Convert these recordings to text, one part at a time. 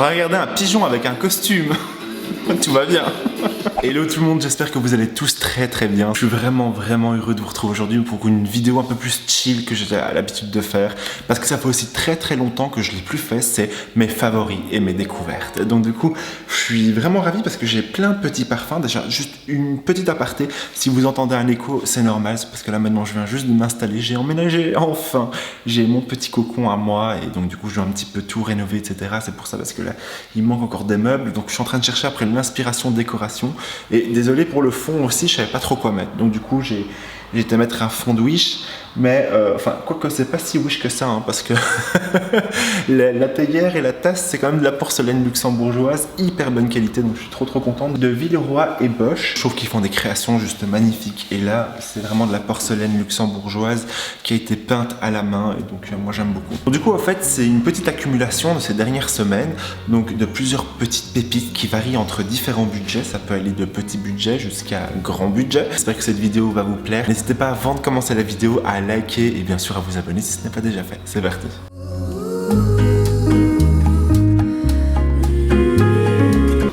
train de regarder un pigeon avec un costume. Tout va bien. Hello tout le monde, j'espère que vous allez tous très bien. Je suis vraiment heureux de vous retrouver aujourd'hui pour une vidéo un peu plus chill que j'ai l'habitude de faire. Parce que ça fait aussi très longtemps que je l'ai plus fait, c'est mes favoris et mes découvertes. Donc du coup, je suis vraiment ravi parce que j'ai plein de petits parfums. Déjà, juste une petite aparté, si vous entendez un écho, c'est normal, c'est parce que là maintenant je viens juste de m'installer, j'ai emménagé, enfin. J'ai mon petit cocon à moi et donc du coup je dois un petit peu tout rénover, etc. C'est pour ça parce que là, il manque encore des meubles. Donc je suis en train de chercher après l'inspiration décoration. Et désolé pour le fond aussi, je savais pas trop quoi mettre. Donc du coup, j'ai été mettre un fond de Wish. Mais enfin, quoique c'est pas si Wish que ça, hein, parce que la théière et la tasse, c'est quand même de la porcelaine luxembourgeoise, hyper bonne qualité. Donc je suis trop contente. De Villeroy et Bosch, je trouve qu'ils font des créations juste magnifiques. Et là, c'est vraiment de la porcelaine luxembourgeoise qui a été peinte à la main. Et donc moi j'aime beaucoup. Donc, du coup, en fait, c'est une petite accumulation de ces dernières semaines. Donc de plusieurs petites pépites qui varient entre différents budgets. Ça peut aller de petits budgets jusqu'à grand budget. J'espère que cette vidéo va vous plaire. N'hésitez pas avant de commencer la vidéo à liker et bien sûr à vous abonner si ce n'est pas déjà fait. C'est parti.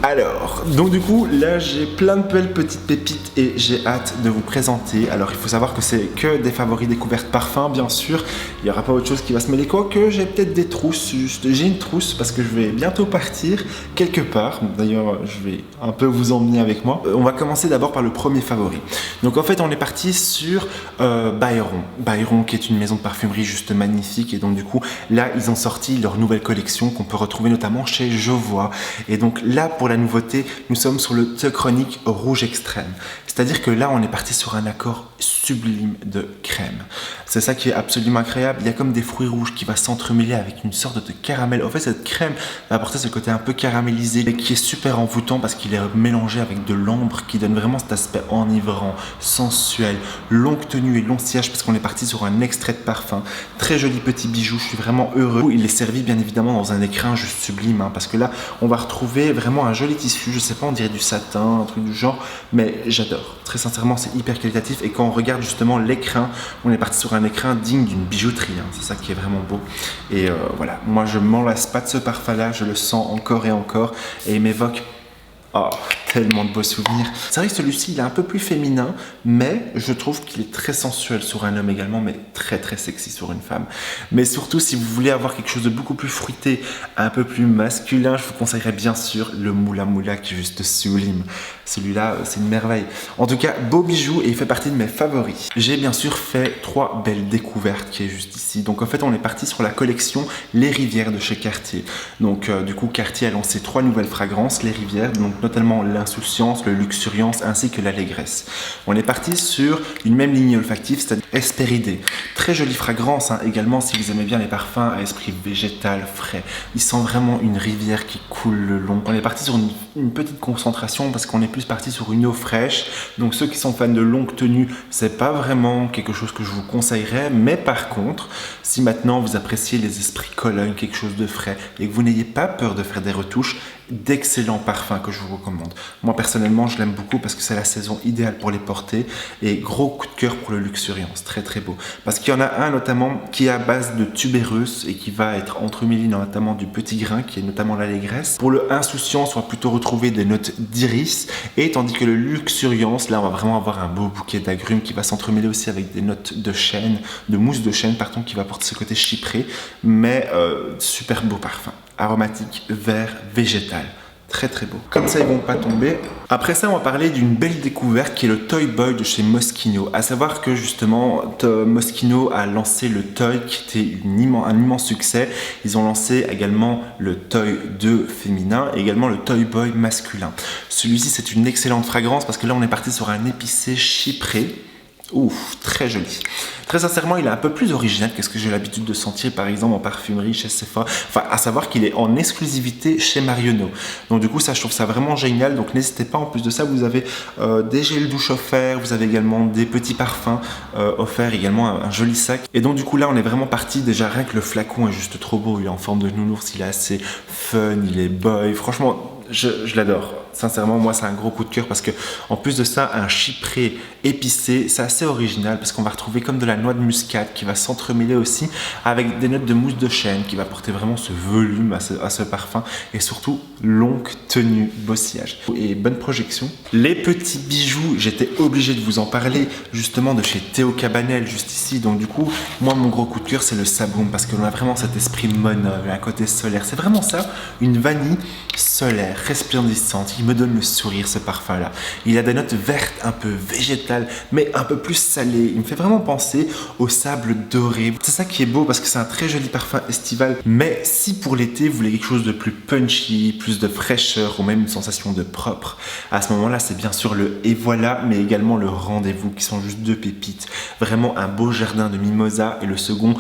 Alors, donc du coup, là j'ai plein de belles petites pépites et j'ai hâte de vous présenter. Alors il faut savoir que c'est que des favoris découvertes parfums, bien sûr. Il n'y aura pas autre chose qui va se mêler, quoique j'ai peut-être des trousses. J'ai une trousse parce que je vais bientôt partir quelque part. D'ailleurs, je vais un peu vous emmener avec moi. On va commencer d'abord par le premier favori. Donc en fait, on est parti sur Byron. Byron qui est une maison de parfumerie juste magnifique. Et donc du coup, là, ils ont sorti leur nouvelle collection qu'on peut retrouver notamment chez Jovois. Et donc là, pour la nouveauté, nous sommes sur le The Chronic rouge extrême. C'est-à-dire que là, on est parti sur un accord sublime de crème. C'est ça qui est absolument incroyable. Il y a comme des fruits rouges qui va s'entremêler avec une sorte de caramel. En fait, cette crème va apporter ce côté un peu caramélisé et qui est super envoûtant parce qu'il est mélangé avec de l'ambre qui donne vraiment cet aspect enivrant, sensuel, longue tenue et long sillage parce qu'on est parti sur un extrait de parfum. Très joli petit bijou, je suis vraiment heureux. Il est servi bien évidemment dans un écrin juste sublime parce que là, on va retrouver vraiment un joli tissu. Je sais pas, on dirait du satin, un truc du genre, mais j'adore. Très sincèrement, c'est hyper qualitatif et quand on regarde justement l'écrin, on est parti sur un écrin digne d'une bijouterie, hein. C'est ça qui est vraiment beau et voilà, moi je m'en lasse pas de ce parfum là, je le sens encore et encore et il m'évoque tellement de beaux souvenirs. C'est vrai que celui-ci il est un peu plus féminin, mais je trouve qu'il est très sensuel sur un homme également, mais très sexy sur une femme. Mais surtout, si vous voulez avoir quelque chose de beaucoup plus fruité, un peu plus masculin, je vous conseillerais bien sûr le Moula Moula qui est juste sublime. Celui-là, c'est une merveille. En tout cas, beau bijou et il fait partie de mes favoris. J'ai bien sûr fait 3 belles découvertes qui est juste ici. Donc en fait, on est parti sur la collection Les Rivières de chez Cartier. Donc du coup, Cartier a lancé 3 nouvelles fragrances, Les Rivières, donc notamment l'insouciance, le luxuriance ainsi que l'allégresse. On est parti sur une même ligne olfactive, c'est-à-dire Hespéridée. Très jolie fragrance également si vous aimez bien les parfums à esprit végétal, frais. Il sent vraiment une rivière qui coule le long. On est parti sur une petite concentration parce qu'on est plus parti sur une eau fraîche. Donc ceux qui sont fans de longue tenue, c'est pas vraiment quelque chose que je vous conseillerais. Mais par contre, si maintenant vous appréciez les esprits Cologne, quelque chose de frais et que vous n'ayez pas peur de faire des retouches, d'excellents parfums que je vous recommande. Moi personnellement je l'aime beaucoup parce que c'est la saison idéale pour les porter et gros coup de cœur pour le luxuriance, très beau. Parce qu'il y en a un notamment qui est à base de tubéreuse et qui va être entremêlé notamment du petit grain qui est notamment l'allégresse. Pour le insouciance on va plutôt retrouver des notes d'iris et tandis que le luxuriance là on va vraiment avoir un beau bouquet d'agrumes qui va s'entremêler aussi avec des notes de chêne, de mousse de chêne pardon, qui va apporter ce côté chypré mais super beau parfum. Aromatique, vert, végétal. Très beau. Comme ça, ils vont pas tomber. Après ça, on va parler d'une belle découverte qui est le Toy Boy de chez Moschino. À savoir que justement, Moschino a lancé le Toy qui était un immense succès. Ils ont lancé également le Toy 2 féminin et également le Toy Boy masculin. Celui-ci, c'est une excellente fragrance parce que là, on est parti sur un épicé chypré. Ouf, très joli. Très sincèrement, il est un peu plus original que ce que j'ai l'habitude de sentir par exemple en parfumerie chez Sephora. Enfin, à savoir qu'il est en exclusivité chez Marionneau. Donc du coup, ça, je trouve ça vraiment génial. Donc n'hésitez pas. En plus de ça, vous avez des gels douche offerts. Vous avez également des petits parfums offerts. Également un joli sac. Et donc du coup, là, on est vraiment parti. Déjà, rien que le flacon est juste trop beau. Il est en forme de nounours. Il est assez fun. Il est boy. Franchement, je l'adore. sincèrement, moi, c'est un gros coup de cœur parce que, en plus de ça, un chypré épicé, c'est assez original parce qu'on va retrouver comme de la noix de muscade qui va s'entremêler aussi avec des notes de mousse de chêne qui va porter vraiment ce volume à ce parfum et surtout longue tenue beau sillage et bonne projection. Les petits bijoux, j'étais obligé de vous en parler justement de chez Théo Cabanel juste ici. Donc du coup, moi, mon gros coup de cœur, c'est le Saboum parce qu'on a vraiment cet esprit monove, un côté solaire. C'est vraiment ça, une vanille solaire, resplendissante. Il me donne le sourire, ce parfum-là. Il a des notes vertes, un peu végétales, mais un peu plus salées. Il me fait vraiment penser au sable doré. C'est ça qui est beau parce que c'est un très joli parfum estival. Mais si pour l'été, vous voulez quelque chose de plus punchy, plus de fraîcheur ou même une sensation de propre, à ce moment-là, c'est bien sûr le Et voilà, mais également le Rendez-vous qui sont juste deux pépites. Vraiment un beau jardin de mimosa et le second,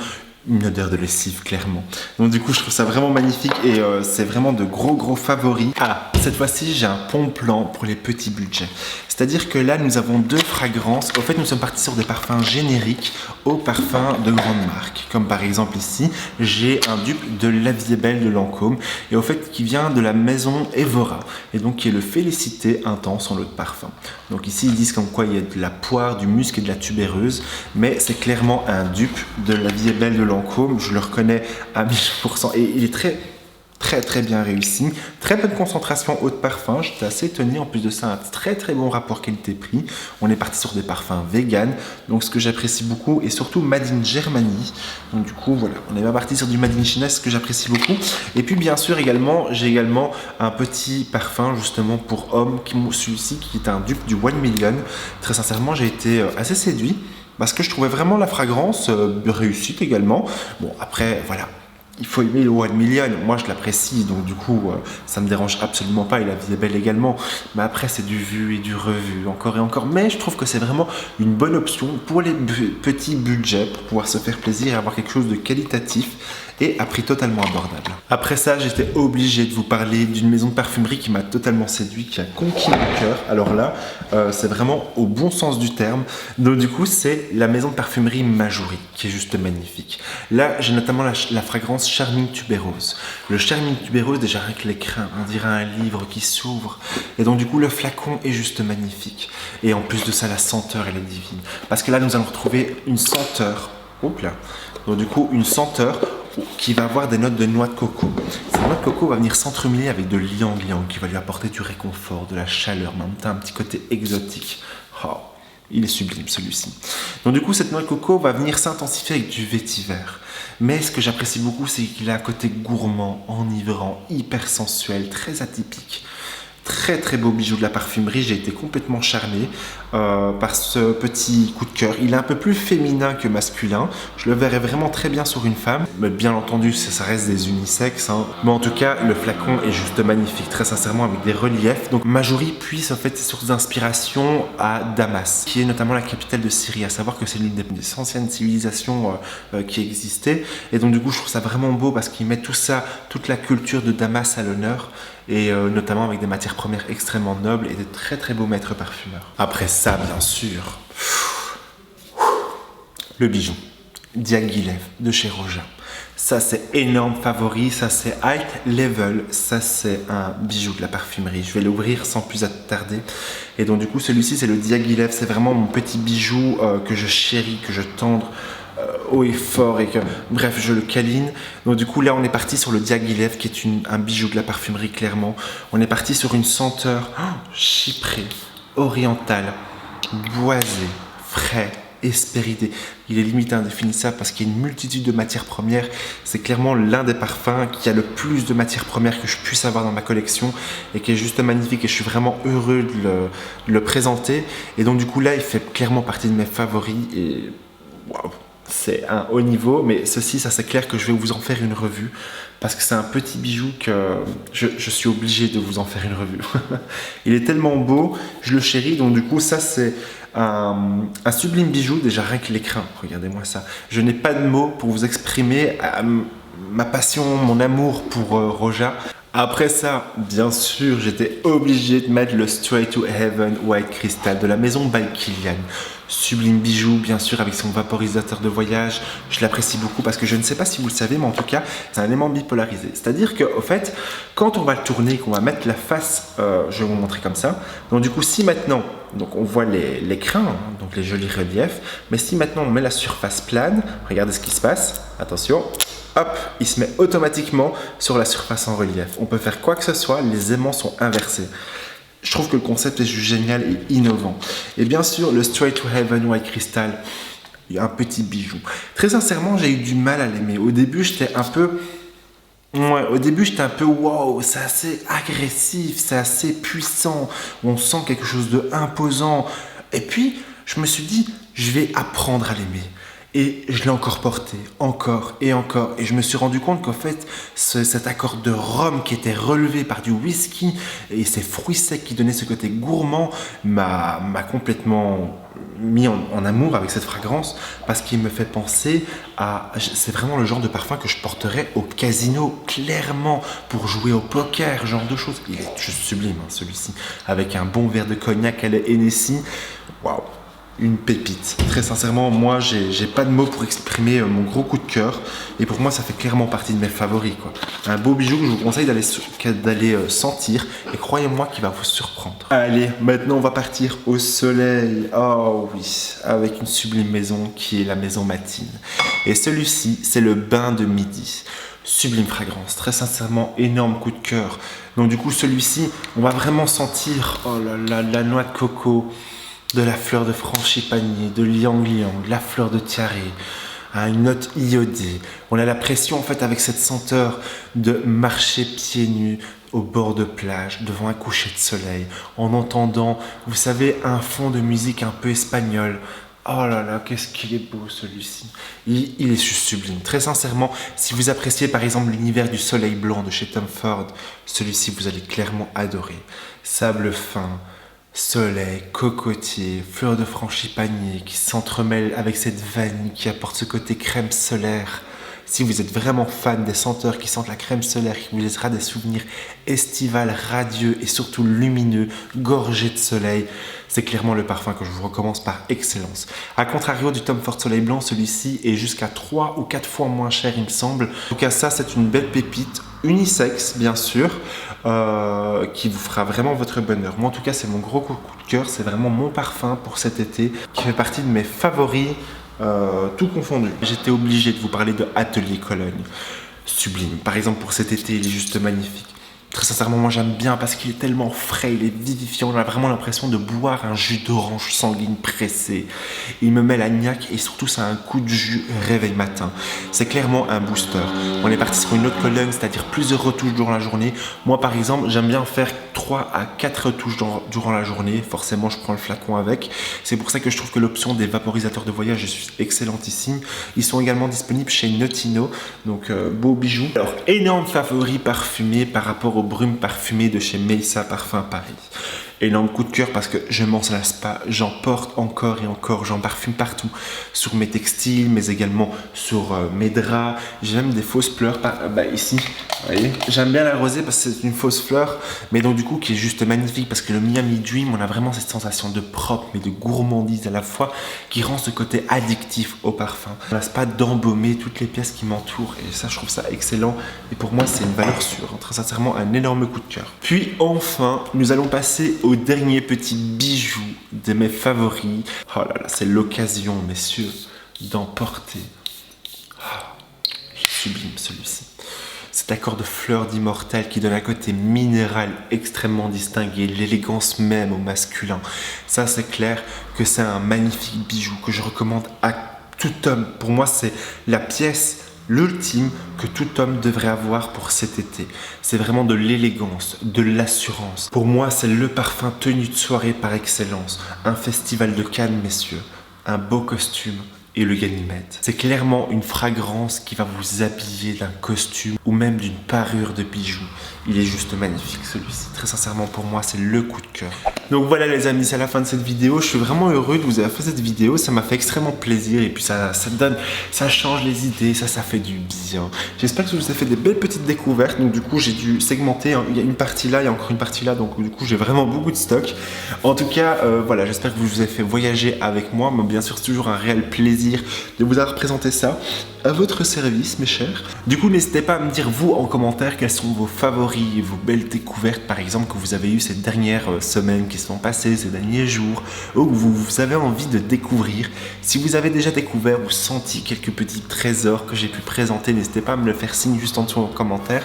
une odeur de lessive clairement. Donc du coup je trouve ça vraiment magnifique et c'est vraiment de gros favoris. Ah, cette fois-ci j'ai un bon plan pour les petits budgets. C'est-à-dire que là nous avons deux fragrances. Au fait nous sommes partis sur des parfums génériques aux parfums de grandes marques. Comme par exemple ici j'ai un dupe de La Vie est Belle de Lancôme et au fait qui vient de la maison Evora et donc qui est le Félicité Intense en l'eau de parfum. Donc ici ils disent comme quoi il y a de la poire, du musc et de la tubéreuse, mais c'est clairement un dupe de La Vie est Belle de Lancôme. Je le reconnais à 1000% et il est très bien réussi. Très peu de concentration eau de parfum, j'étais assez étonné. En plus de ça, un très bon rapport qualité-prix. On est parti sur des parfums vegan, donc ce que j'apprécie beaucoup, et surtout Made in Germany. Donc du coup voilà, on est pas parti sur du Made in China, ce que j'apprécie beaucoup. Et puis bien sûr j'ai également un petit parfum justement pour hommes, celui-ci qui est un dupe du 1 Million. Très sincèrement j'ai été assez séduit parce que je trouvais vraiment la fragrance réussite également. Bon après voilà, il faut aimer le 1 Million, moi je l'apprécie, donc du coup ça me dérange absolument pas, et La Vie est Belle également, mais après c'est du vu et du revu, encore et encore, mais je trouve que c'est vraiment une bonne option pour les petits budgets, pour pouvoir se faire plaisir et avoir quelque chose de qualitatif et à prix totalement abordable. Après ça, j'étais obligé de vous parler d'une maison de parfumerie qui m'a totalement séduit, qui a conquis mon cœur. Alors là, c'est vraiment au bon sens du terme. Donc du coup, c'est la maison de parfumerie Majuri, qui est juste magnifique. Là, j'ai notamment la fragrance Charming Tuberose. Le Charming Tuberose, déjà rien que l'écrin, on dirait un livre qui s'ouvre. Et donc du coup, le flacon est juste magnifique. Et en plus de ça, la senteur, elle est divine. Parce que là, nous allons retrouver une senteur. Oups là. Donc du coup, une senteur qui va avoir des notes de noix de coco. Cette noix de coco va venir s'entremêler avec de l'ylang-ylang qui va lui apporter du réconfort, de la chaleur, même un petit côté exotique. Oh, il est sublime celui-ci. Donc du coup, cette noix de coco va venir s'intensifier avec du vétiver. Mais ce que j'apprécie beaucoup, c'est qu'il a un côté gourmand, enivrant, hyper sensuel, très atypique. Très beau bijou de la parfumerie, j'ai été complètement charmé par ce petit coup de cœur. Il est un peu plus féminin que masculin, je le verrais vraiment très bien sur une femme, mais bien entendu ça reste des unisexes, hein. Mais en tout cas le flacon est juste magnifique, très sincèrement, avec des reliefs. Donc Majuri puise en fait ses sources d'inspiration à Damas, qui est notamment la capitale de Syrie, à savoir que c'est l'une des anciennes civilisations qui existait, et donc du coup je trouve ça vraiment beau parce qu'il met tout ça, toute la culture de Damas à l'honneur, et notamment avec des matières premières extrêmement nobles et de très beaux maîtres parfumeurs. Après ça, bien sûr, le bijou Diaghilev de chez Roja. Ça c'est énorme favori, ça c'est high level, ça c'est un bijou de la parfumerie. Je vais l'ouvrir sans plus attarder. Et donc du coup celui-ci c'est le Diaghilev, c'est vraiment mon petit bijou que je chéris, que je tendre haut et fort, et que bref je le câline. Donc du coup là on est parti sur le Diaghilev qui est un bijou de la parfumerie clairement. On est parti sur une senteur chyprée, orientale, boisée, frais, hespéridé. Il est limite indéfinissable parce qu'il y a une multitude de matières premières. C'est clairement l'un des parfums qui a le plus de matières premières que je puisse avoir dans ma collection et qui est juste magnifique, et je suis vraiment heureux de le présenter. Et donc du coup là il fait clairement partie de mes favoris et waouh, c'est un haut niveau. Mais ceci, ça c'est clair que je vais vous en faire une revue parce que c'est un petit bijou que je suis obligé de vous en faire une revue. Il est tellement beau, je le chéris. Donc du coup ça c'est un sublime bijou, déjà rien que l'écrin, regardez-moi ça. Je n'ai pas de mots pour vous exprimer ma passion, mon amour pour Roja. Après ça, bien sûr, j'étais obligé de mettre le Straight to Heaven White Crystal de la maison by Kilian. Sublime bijou, bien sûr, avec son vaporisateur de voyage. Je l'apprécie beaucoup parce que je ne sais pas si vous le savez, mais en tout cas, c'est un élément bipolarisé. C'est-à-dire qu'au fait, quand on va le tourner, qu'on va mettre la face, je vais vous montrer comme ça. Donc du coup, si maintenant, donc on voit les crins, hein, donc les jolis reliefs, mais si maintenant on met la surface plane, regardez ce qui se passe. Attention, hop, il se met automatiquement sur la surface en relief. On peut faire quoi que ce soit, les aimants sont inversés. Je trouve que le concept est juste génial et innovant. Et bien sûr, le Straight to Heaven White Crystal, il y a un petit bijou. Très sincèrement, j'ai eu du mal à l'aimer. Au début, j'étais un peu... wow, c'est assez agressif, c'est assez puissant. On sent quelque chose de imposant. Et puis, je me suis dit, je vais apprendre à l'aimer. Et je l'ai encore porté, encore et encore. Et je me suis rendu compte qu'en fait, cet accord de rhum qui était relevé par du whisky et ces fruits secs qui donnaient ce côté gourmand m'a complètement mis en amour avec cette fragrance parce qu'il me fait penser à... C'est vraiment le genre de parfum que je porterais au casino, clairement, pour jouer au poker, genre de choses. Il est juste sublime, hein, celui-ci. Avec un bon verre de cognac à la Hennessy. Waouh! Une pépite. Très sincèrement, moi, j'ai pas de mots pour exprimer mon gros coup de cœur. Et pour moi, ça fait clairement partie de mes favoris, quoi. Un beau bijou que je vous conseille d'aller sentir. Et croyez-moi qu'il va vous surprendre. Allez, maintenant, on va partir au soleil. Oh oui, avec une sublime maison qui est la maison Matine. Et celui-ci, c'est le bain de midi. Sublime fragrance, très sincèrement, énorme coup de cœur. Donc du coup, celui-ci, on va vraiment sentir, oh là là, la noix de coco, de la fleur de frangipanier, de liang-liang, de la fleur de tiare, une note iodée. On a la pression en fait avec cette senteur de marcher pieds nus au bord de plage, devant un coucher de soleil, en entendant, vous savez, un fond de musique un peu espagnol. Oh là là, qu'est-ce qu'il est beau celui-ci. Il est juste sublime. Très sincèrement, si vous appréciez par exemple l'univers du soleil blanc de chez Tom Ford, celui-ci vous allez clairement adorer. Sable fin, soleil, cocotier, fleurs de frangipanier qui s'entremêlent avec cette vanille qui apporte ce côté crème solaire. Si vous êtes vraiment fan des senteurs qui sentent la crème solaire, qui vous laissera des souvenirs estivales, radieux et surtout lumineux, gorgés de soleil, c'est clairement le parfum que je vous recommande par excellence. A contrario du Tom Ford Soleil Blanc, celui-ci est jusqu'à 3 ou 4 fois moins cher, il me semble. En tout cas, ça, c'est une belle pépite, unisexe, bien sûr, qui vous fera vraiment votre bonheur. Moi, en tout cas, c'est mon gros coup de cœur. C'est vraiment mon parfum pour cet été, qui fait partie de mes favoris, tout confondu. J'étais obligé de vous parler de Atelier Cologne. Sublime. Par exemple, pour cet été, il est juste magnifique. Très sincèrement, moi j'aime bien parce qu'il est tellement frais, il est vivifiant. On a vraiment l'impression de boire un jus d'orange sanguine pressé. Il me met la niaque et surtout ça a un coup de jus réveil matin. C'est clairement un booster. On est parti sur une autre Cologne, c'est-à-dire plusieurs retouches durant la journée. Moi par exemple, j'aime bien faire 3 à 4 retouches durant la journée. Forcément, je prends le flacon avec. C'est pour ça que je trouve que l'option des vaporisateurs de voyage est excellentissime. Ils sont également disponibles chez Notino. Donc beau bijou. Alors, énorme favori parfumé par rapport aux brumes parfumées de chez Meyssa Parfum Paris. Énorme coup de cœur parce que je m'en lasse pas, j'en porte encore et encore, j'en parfume partout, sur mes textiles, mais également sur mes draps. J'ai même des fausses fleurs, ici, vous voyez. J'aime bien la rosée parce que c'est une fausse fleur, mais donc du coup qui est juste magnifique parce que le Miami Dream, on a vraiment cette sensation de propre mais de gourmandise à la fois qui rend ce côté addictif au parfum. Je ne lasse pas d'embaumer toutes les pièces qui m'entourent et ça je trouve ça excellent et pour moi c'est une valeur sûre, très sincèrement un énorme coup de cœur. Puis enfin, nous allons passer au dernier petit bijou de mes favoris. Oh là là, c'est l'occasion, messieurs, d'en porter. Sublime celui-ci. Cet accord de fleurs d'immortel qui donne un côté minéral extrêmement distingué, l'élégance même au masculin. Ça, c'est clair que c'est un magnifique bijou que je recommande à tout homme. Pour moi, c'est la pièce l'ultime que tout homme devrait avoir pour cet été. C'est vraiment de l'élégance, de l'assurance. Pour moi, c'est le parfum tenue de soirée par excellence. Un festival de Cannes, messieurs. Un beau costume et le Ganymède. C'est clairement une fragrance qui va vous habiller d'un costume ou même d'une parure de bijoux. Il est juste magnifique celui-ci. Très sincèrement, pour moi, c'est le coup de cœur. Donc voilà les amis, c'est la fin de cette vidéo. Je suis vraiment heureux de vous avoir fait cette vidéo, ça m'a fait extrêmement plaisir et puis ça change les idées, ça fait du bien. J'espère que je vous ai fait des belles petites découvertes. Donc du coup j'ai dû segmenter, hein. Il y a une partie là, il y a encore une partie là, donc du coup j'ai vraiment beaucoup de stock. En tout cas voilà, j'espère que je vous ai fait voyager avec moi, mais bien sûr c'est toujours un réel plaisir de vous avoir présenté ça à votre service mes chers. Du coup n'hésitez pas à me dire vous en commentaire quels sont vos favoris, vos belles découvertes par exemple que vous avez eues ces dernières semaines qui sont passées, ces derniers jours, ou que vous avez envie de découvrir. Si vous avez déjà découvert ou senti quelques petits trésors que j'ai pu présenter, n'hésitez pas à me le faire signe juste en dessous en commentaire.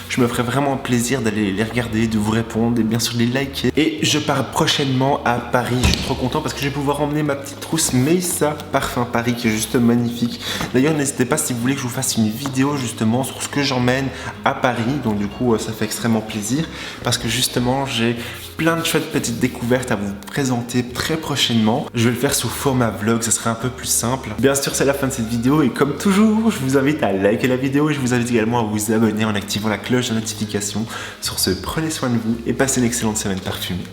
Je me ferai vraiment un plaisir d'aller les regarder, de vous répondre et bien sûr de les liker. Et je pars prochainement à Paris, je suis trop content parce que je vais pouvoir emmener ma petite trousse Meyssa Parfum Paris qui est juste magnifique. D'ailleurs n'hésitez pas si vous voulez que je vous fasse une vidéo justement sur ce que j'emmène à Paris, donc du coup ça fait extrêmement plaisir parce que justement j'ai plein de chouettes petites découvertes à vous présenter très prochainement. Je vais le faire sous format vlog, ça sera un peu plus simple. Bien sûr c'est la fin de cette vidéo et comme toujours je vous invite à liker la vidéo et je vous invite également à vous abonner en activant la cloche de notification. Sur ce, prenez soin de vous et passez une excellente semaine parfumée.